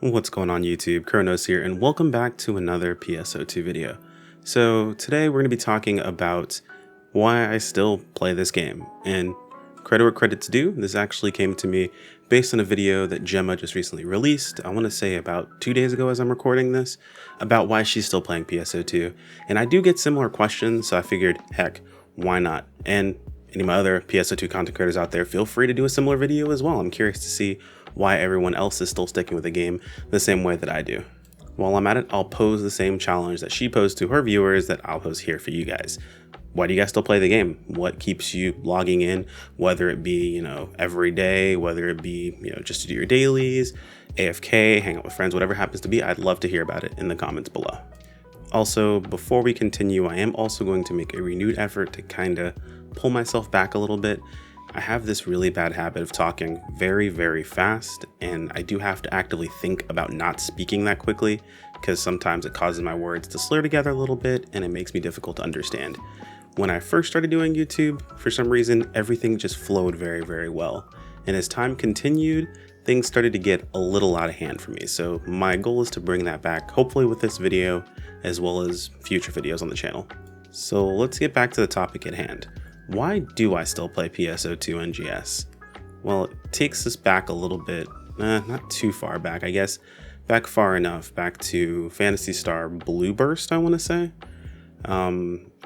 What's going on YouTube? Kronos here, and welcome back to another PSO2 video. So today we're going to be talking about why I still play this game, and credit where credit's due. This actually came to me based on a video that Gemma just recently released, I want to say about 2 days ago as I'm recording this, about why she's still playing PSO2. And I do get similar questions, so I figured, heck, why not? And any of my other PSO2 content creators out there, feel free to do a similar video as well. I'm curious to see why everyone else is still sticking with the game the same way that I do. While I'm at it, I'll pose the same challenge that she posed to her viewers that I'll pose here for you guys. Why do you guys still play the game? What keeps you logging in, whether it be, every day, whether it be, just to do your dailies, AFK, hang out with friends, whatever it happens to be, I'd love to hear about it in the comments below. Also, before we continue, I am also going to make a renewed effort to kind of pull myself back a little bit. I have this really bad habit of talking very, very fast, and I do have to actively think about not speaking that quickly because sometimes it causes my words to slur together a little bit and it makes me difficult to understand. When I first started doing YouTube, for some reason, everything just flowed very, very well. And as time continued, things started to get a little out of hand for me. So my goal is to bring that back, hopefully with this video, as well as future videos on the channel. So let's get back to the topic at hand. Why do I still play PSO2 NGS? Well, it takes us back a little bit, not too far back, I guess, back far enough, back to Phantasy Star Blue Burst, I want to say.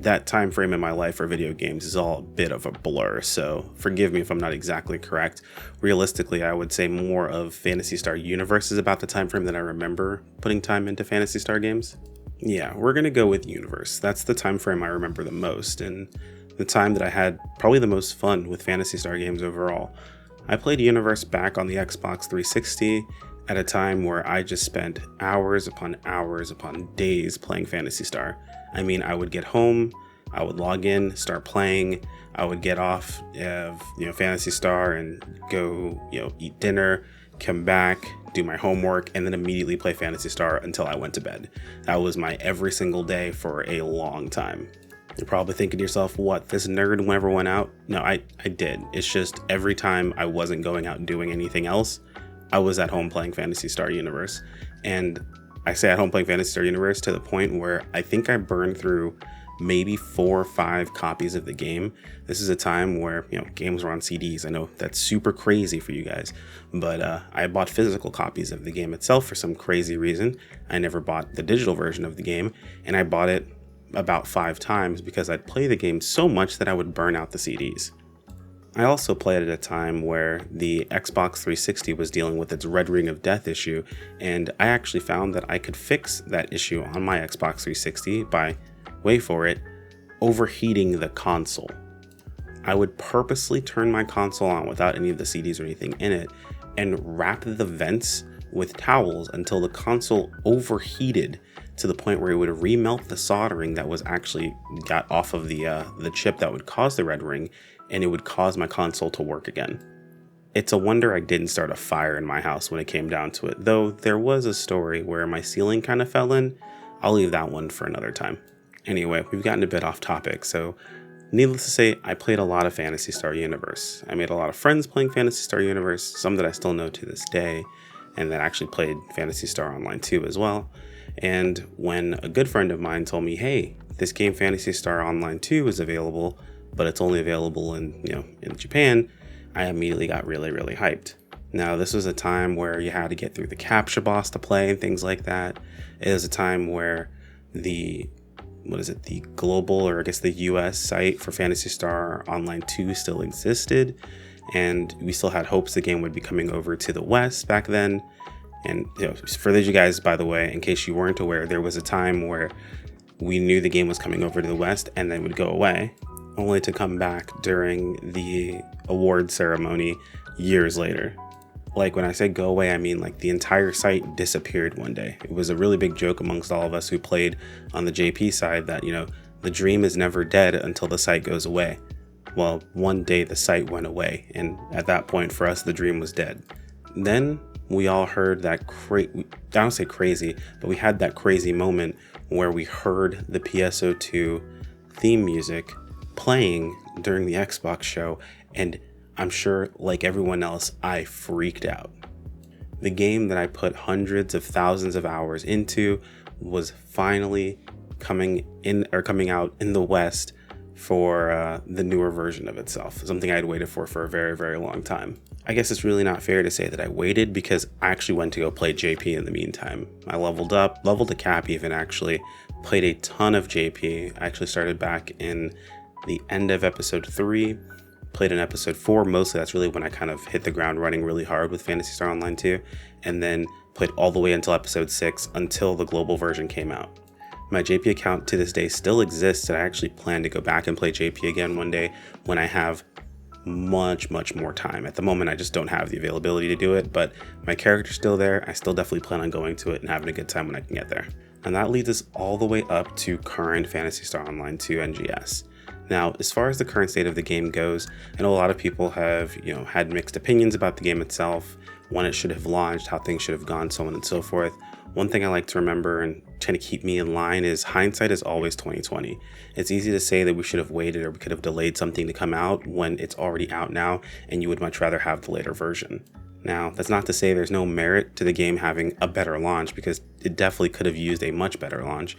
That time frame in my life for video games is all a bit of a blur, so forgive me if I'm not exactly correct. Realistically, I would say more of Phantasy Star Universe is about the time frame that I remember putting time into Phantasy Star games. Yeah, we're gonna go with Universe. That's the time frame I remember the most, and the time that I had probably the most fun with Phantasy Star games overall. I played Universe back on the Xbox 360 at a time where I just spent hours upon days playing Phantasy Star. I mean, I would get home, I would log in, start playing, I would get off of Phantasy Star and go eat dinner, come back, do my homework, and then immediately play Phantasy Star until I went to bed. That was my every single day for a long time. You're probably thinking to yourself, what, this nerd never went out? No, I did. It's just every time I wasn't going out and doing anything else, I was at home playing Phantasy Star Universe. And I say at home playing Phantasy Star Universe to the point where I think I burned through maybe 4 or 5 copies of the game. This is a time where, games were on CDs. I know that's super crazy for you guys, but I bought physical copies of the game itself for some crazy reason. I never bought the digital version of the game, and I bought it about 5 times because I'd play the game so much that I would burn out the CDs. I also played at a time where the Xbox 360 was dealing with its Red Ring of Death issue, and I actually found that I could fix that issue on my Xbox 360 by, wait for it, overheating the console. I would purposely turn my console on without any of the CDs or anything in it and wrap the vents with towels until the console overheated to the point where it would remelt the soldering that was actually got off of the chip that would cause the red ring, and it would cause my console to work again. It's a wonder I didn't start a fire in my house when it came down to it, though there was a story where my ceiling kind of fell in. I'll leave that one for another time. Anyway, we've gotten a bit off topic, so needless to say, I played a lot of Phantasy Star Universe. I made a lot of friends playing Phantasy Star Universe, some that I still know to this day, and that actually played Phantasy Star Online 2 as well. And when a good friend of mine told me, hey, this game Phantasy Star Online 2 is available, but it's only available in Japan, I immediately got really, really hyped. Now, this was a time where you had to get through the capture boss to play and things like that. It was a time where the global, or I guess the US site for Phantasy Star Online 2 still existed, and we still had hopes the game would be coming over to the West back then. And for those of you guys, by the way, in case you weren't aware, there was a time where we knew the game was coming over to the West and then would go away, only to come back during the award ceremony years later. Like, when I say go away, I mean like the entire site disappeared one day. It was a really big joke amongst all of us who played on the JP side that, the dream is never dead until the site goes away. Well, one day the site went away, and at that point for us, the dream was dead. Then we all heard that I don't say crazy, but we had that crazy moment where we heard the PSO2 theme music playing during the Xbox show, and I'm sure, like everyone else, I freaked out. The game that I put hundreds of thousands of hours into was finally coming out in the West for the newer version of itself, something I'd waited for a very, very long time. I guess it's really not fair to say that I waited, because I actually went to go play JP in the meantime. I leveled to cap even actually, played a ton of JP. I actually started back in the end of episode 3, played in episode 4 mostly. That's really when I kind of hit the ground running really hard with Phantasy Star Online 2, and then played all the way until episode 6, until the global version came out. My JP account to this day still exists, and I actually plan to go back and play JP again one day when I have much more time. At the moment, I just don't have the availability to do it, but my character's still there. I still definitely plan on going to it and having a good time when I can get there. And that leads us all the way up to current Phantasy Star Online 2 NGS. Now, as far as the current state of the game goes, I know a lot of people have, had mixed opinions about the game itself, when it should have launched, how things should have gone, so on and so forth. One thing I like to remember and trying to keep me in line is hindsight is always 2020. It's easy to say that we should have waited or we could have delayed something to come out when it's already out now and you would much rather have the later version. Now, that's not to say there's no merit to the game having a better launch, because it definitely could have used a much better launch,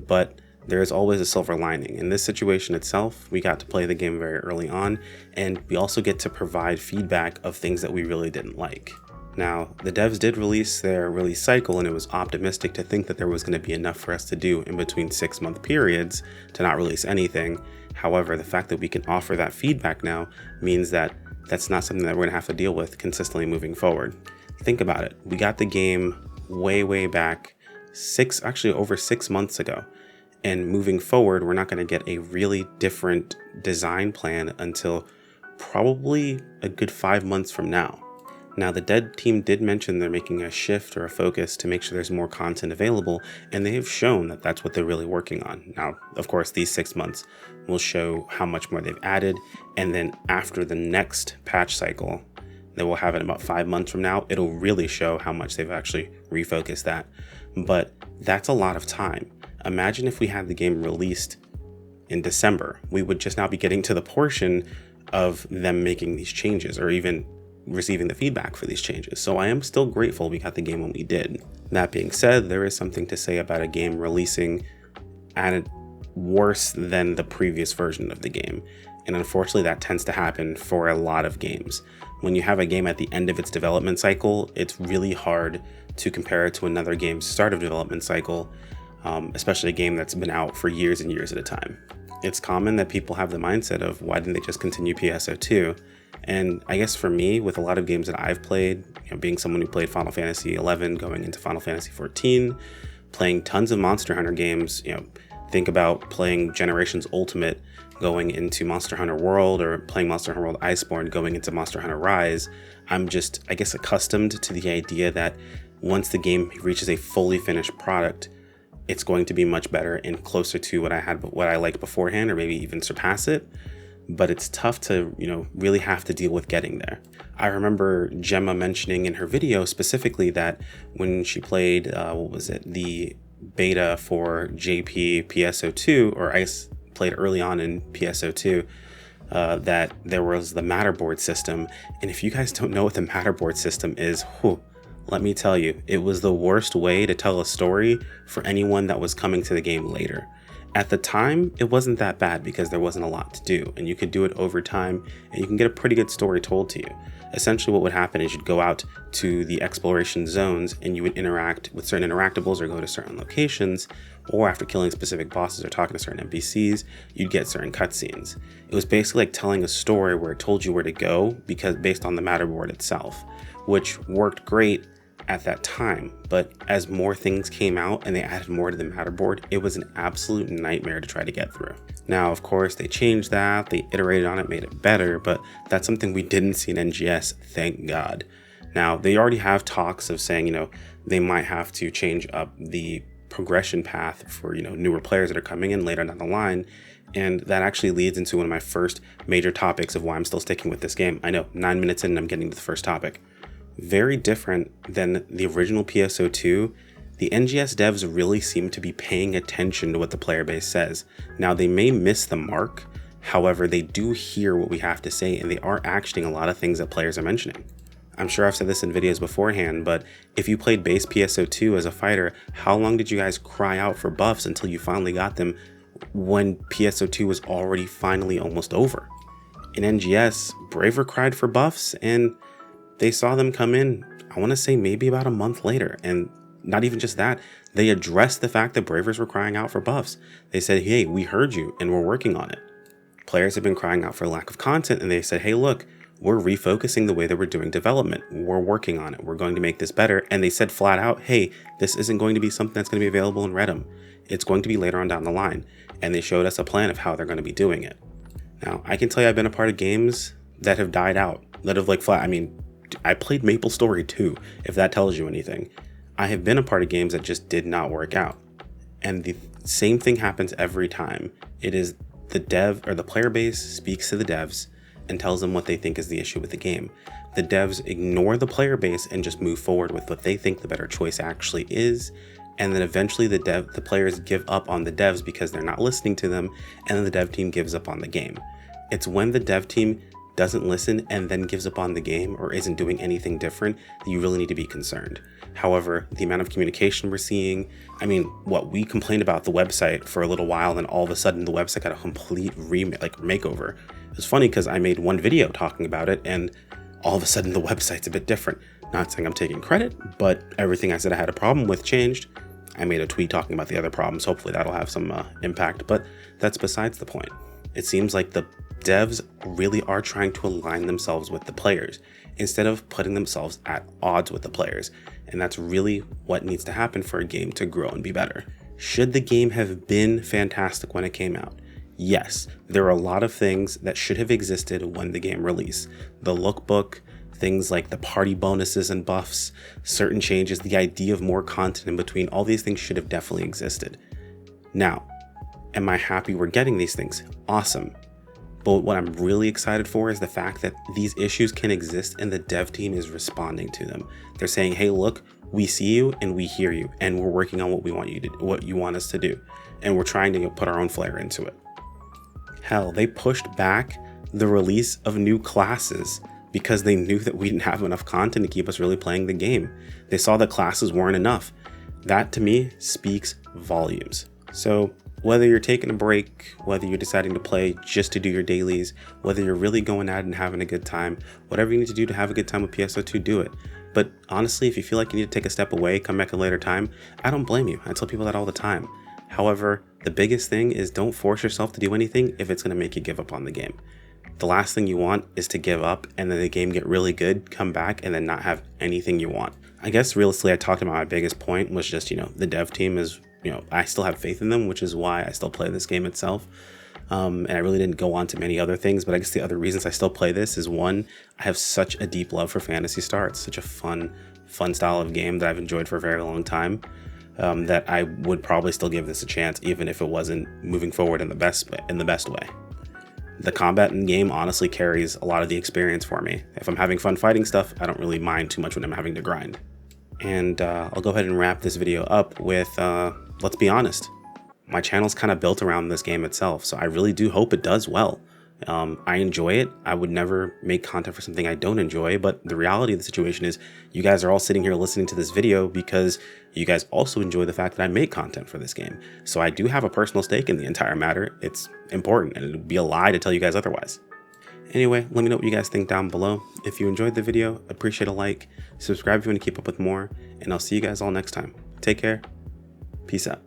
but there is always a silver lining. In this situation itself, we got to play the game very early on, and we also get to provide feedback of things that we really didn't like. Now, the devs did release their release cycle, and it was optimistic to think that there was going to be enough for us to do in between 6-month periods to not release anything. However, the fact that we can offer that feedback now means that that's not something that we're going to have to deal with consistently moving forward. Think about it. We got the game way back over 6 months ago. And moving forward, we're not going to get a really different design plan until probably a good 5 months from now. Now, the dev team did mention they're making a shift or a focus to make sure there's more content available, and they have shown that that's what they're really working on. Now, of course, these 6 months will show how much more they've added, and then after the next patch cycle that we'll have in about 5 months from now, it'll really show how much they've actually refocused that. But that's a lot of time. Imagine if we had the game released in December. We would just now be getting to the portion of them making these changes, or even receiving the feedback for these changes. So I am still grateful we got the game when we did. That being said, there is something to say about a game releasing at worse than the previous version of the game. And unfortunately, that tends to happen for a lot of games. When you have a game at the end of its development cycle, it's really hard to compare it to another game's start of development cycle, especially a game that's been out for years and years at a time. It's common that people have the mindset of, why didn't they just continue PSO2? And I guess for me, with a lot of games that I've played, being someone who played Final Fantasy 11 going into Final Fantasy 14, playing tons of Monster Hunter games, think about playing Generations Ultimate going into Monster Hunter World, or playing Monster Hunter World Iceborne going into Monster Hunter Rise. I'm just, I guess, accustomed to the idea that once the game reaches a fully finished product, it's going to be much better and closer to what I liked beforehand, or maybe even surpass it. But it's tough to, really have to deal with getting there. I remember Gemma mentioning in her video specifically that when she played, the beta for JP PSO2, or I played early on in PSO2, that there was the Matterboard system. And if you guys don't know what the Matterboard system is, let me tell you, it was the worst way to tell a story for anyone that was coming to the game later. At the time, it wasn't that bad because there wasn't a lot to do, and you could do it over time, and you can get a pretty good story told to you. Essentially, what would happen is you'd go out to the exploration zones, and you would interact with certain interactables or go to certain locations, or after killing specific bosses or talking to certain NPCs, you'd get certain cutscenes. It was basically like telling a story where it told you where to go, because based on the Matterboard itself, which worked great at that time. But as more things came out and they added more to the Matterboard, it was an absolute nightmare to try to get through. Now, of course, they changed that, they iterated on it, made it better, but that's something we didn't see in NGS, thank God. Now, they already have talks of saying, they might have to change up the progression path for, newer players that are coming in later down the line. And that actually leads into one of my first major topics of why I'm still sticking with this game. I know, 9 minutes in and I'm getting to the first topic. Very different than the original PSO2, the NGS devs really seem to be paying attention to what the player base says. Now, they may miss the mark, however, they do hear what we have to say, and they are actioning a lot of things that players are mentioning. I'm sure I've said this in videos beforehand, but if you played base PSO2 as a fighter, how long did you guys cry out for buffs until you finally got them when PSO2 was already finally almost over? In NGS, Braver cried for buffs and they saw them come in, I want to say maybe about a month later. And not even just that, they addressed the fact that Bravers were crying out for buffs. They said, hey, we heard you and we're working on it. Players have been crying out for lack of content and they said, hey, look, we're refocusing the way that we're doing development. We're working on it. We're going to make this better. And they said flat out, hey, this isn't going to be something that's going to be available in Redum. It's going to be later on down the line. And they showed us a plan of how they're going to be doing it. Now, I can tell you I've been a part of games that have died out, that have like flat. I mean, I played Maple Story 2, if that tells you anything. I have been a part of games that just did not work out. And the same thing happens every time. It is the dev or the player base speaks to the devs and tells them what they think is the issue with the game. The devs ignore the player base and just move forward with what they think the better choice actually is. And then eventually the players give up on the devs because they're not listening to them, and then the dev team gives up on the game. It's when the dev team doesn't listen and then gives up on the game or isn't doing anything different that you really need to be concerned. However, the amount of communication we're seeing, I mean, what we complained about the website for a little while, then all of a sudden the website got a complete makeover. It was funny because I made one video talking about it and all of a sudden the website's a bit different. Not saying I'm taking credit, but everything I said I had a problem with changed. I made a tweet talking about the other problems. Hopefully that'll have some impact, but that's besides the point. It seems like the devs really are trying to align themselves with the players instead of putting themselves at odds with the players. And that's really what needs to happen for a game to grow and be better. Should the game have been fantastic when it came out? Yes, there are a lot of things that should have existed when the game released. The lookbook, things like the party bonuses and buffs, certain changes, the idea of more content in between, all these things should have definitely existed. Now, am I happy we're getting these things? Awesome. But what I'm really excited for is the fact that these issues can exist and the dev team is responding to them. They're saying, hey, look, we see you and we hear you and we're working on what we want you to do, what you want us to do. And we're trying to put our own flair into it. Hell, they pushed back the release of new classes because they knew that we didn't have enough content to keep us really playing the game. They saw that classes weren't enough. That to me speaks volumes. So whether you're taking a break, whether you're deciding to play just to do your dailies, whether you're really going at it and having a good time, whatever you need to do to have a good time with PSO2, do it. But honestly, if you feel like you need to take a step away, come back at a later time, I don't blame you. I tell people that all the time. However, the biggest thing is don't force yourself to do anything if it's going to make you give up on the game. The last thing you want is to give up and then the game get really good, come back, and then not have anything you want. I guess realistically, I talked about my biggest point was just, the dev team is, I still have faith in them, which is why I still play this game itself. And I really didn't go on to many other things, but I guess the other reasons I still play this is one, I have such a deep love for Phantasy Star. It's such a fun style of game that I've enjoyed for a very long time. That I would probably still give this a chance, even if it wasn't moving forward in the best way. The combat in the game honestly carries a lot of the experience for me. If I'm having fun fighting stuff, I don't really mind too much when I'm having to grind. And I'll go ahead and wrap this video up with, let's be honest, my channel's kind of built around this game itself, so I really do hope it does well. I enjoy it. I would never make content for something I don't enjoy, but the reality of the situation is you guys are all sitting here listening to this video because you guys also enjoy the fact that I make content for this game. So I do have a personal stake in the entire matter. It's important, and it would be a lie to tell you guys otherwise. Anyway, let me know what you guys think down below. If you enjoyed the video, appreciate a like, subscribe if you want to keep up with more, and I'll see you guys all next time. Take care. Peace out.